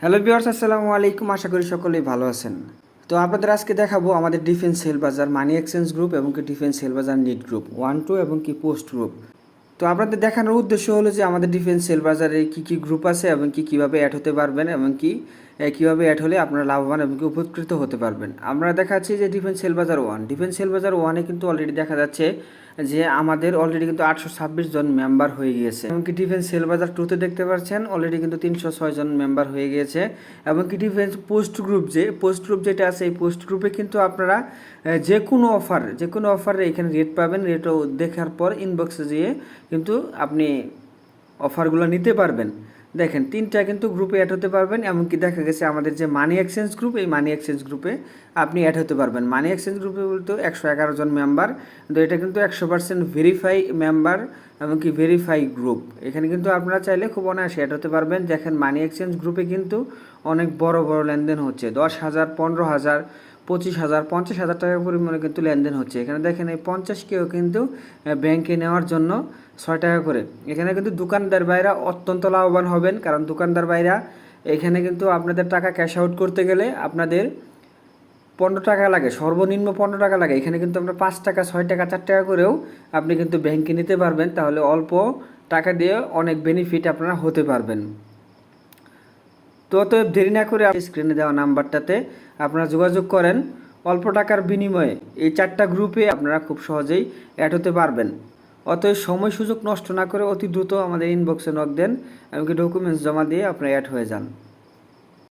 Hello viewers, আসসালামু আলাইকুম। আশা করি সকলেই ভালো আছেন। তো আপনাদের আজকে দেখাবো আমাদের ডিফেন্স সেল বাজার মানি এক্সচেঞ্জ গ্রুপ এবং কি ডিফেন্স সেল বাজার নিট গ্রুপ 1-2 এবং কি পোস্ট গ্রুপ। তো আপনাদের দেখানোর উদ্দেশ্য হলো যে আমাদের ডিফেন্স সেল বাজারে কী গ্রুপ আছে এবং কি কীভাবে অ্যাড হতে পারবেন এবং কি কীভাবে অ্যাড হলে আপনারা লাভবান এবং কি উপকৃত হতে পারবেন। আমরা দেখাচ্ছি যে ডিফেন্স সেল বাজার 1, ডিফেন্স সেল বাজার 1-এ কিন্তু অলরেডি দেখা যাচ্ছে যে আমাদের অলরেডি কিন্তু 826 জন মেম্বার হয়ে গিয়েছে। এমনকি ডিফেন্স সেল বাজার 2-তে দেখতে পাচ্ছেন অলরেডি কিন্তু 306 জন মেম্বার হয়ে গিয়েছে। এবং কি ডিফেন্স পোস্ট গ্রুপ যেটা আছে, এই পোস্ট গ্রুপে কিন্তু আপনারা যে কোনো অফারে এখানে রেট পাবেন। রেটও দেখার পর ইনবক্সে যেয়ে কিন্তু আপনি অফারগুলো নিতে পারবেন। দেখেন 3টা কিন্তু গ্রুপে অ্যাড হতে পারবেন। এমনকি দেখা গেছে আমাদের যে মানি এক্সচেঞ্জ গ্রুপ, এই মানি এক্সচেঞ্জ গ্রুপে আপনি অ্যাড হতে পারবেন। মানি এক্সচেঞ্জ গ্রুপে বলতে 111 জন মেম্বার, তো এটা কিন্তু 100% ভেরিফাই মেম্বার এমনকি ভেরিফাই গ্রুপ। এখানে কিন্তু আপনারা চাইলে খুব অনায়াসে অ্যাড হতে পারবেন। দেখেন মানি এক্সচেঞ্জ গ্রুপে কিন্তু অনেক বড় লেনদেন হচ্ছে, 10,000, 15,000, 25,000, 50,000 টাকার পরিমাণে কিন্তু লেনদেন হচ্ছে। এখানে দেখেন এই 50কেও কিন্তু ব্যাংকে নেওয়ার জন্য 6 টাকা করে। এখানে কিন্তু দোকানদার ভাইরা অত্যন্ত লাভবান হবেন, কারণ দোকানদার ভাইরা এখানে কিন্তু আপনাদের টাকা ক্যাশ আউট করতে গেলে আপনাদের 15 টাকা লাগে, সর্বনিম্ন 15 টাকা লাগে। এখানে কিন্তু আমরা 5 টাকা, 6 টাকা, 4 টাকা করেও আপনি কিন্তু ব্যাংকে নিতে পারবেন। তাহলে অল্প টাকা দিয়ে অনেক বেনিফিট আপনারা হতে পারবেন। তো অতএব দেরি না করে স্ক্রিনে দেওয়া নাম্বারটাতে আপনারা যোগাযোগ করেন। অল্প টাকার বিনিময়ে এই 4টা গ্রুপে আপনারা খুব সহজেই অ্যাড হতে পারবেন। অতএব সময় সুযোগ নষ্ট না করে অতি দ্রুত আমাদের ইনবক্সে নক দেন, এমনকি ডকুমেন্টস জমা দিয়ে আপনারা অ্যাড হয়ে যান।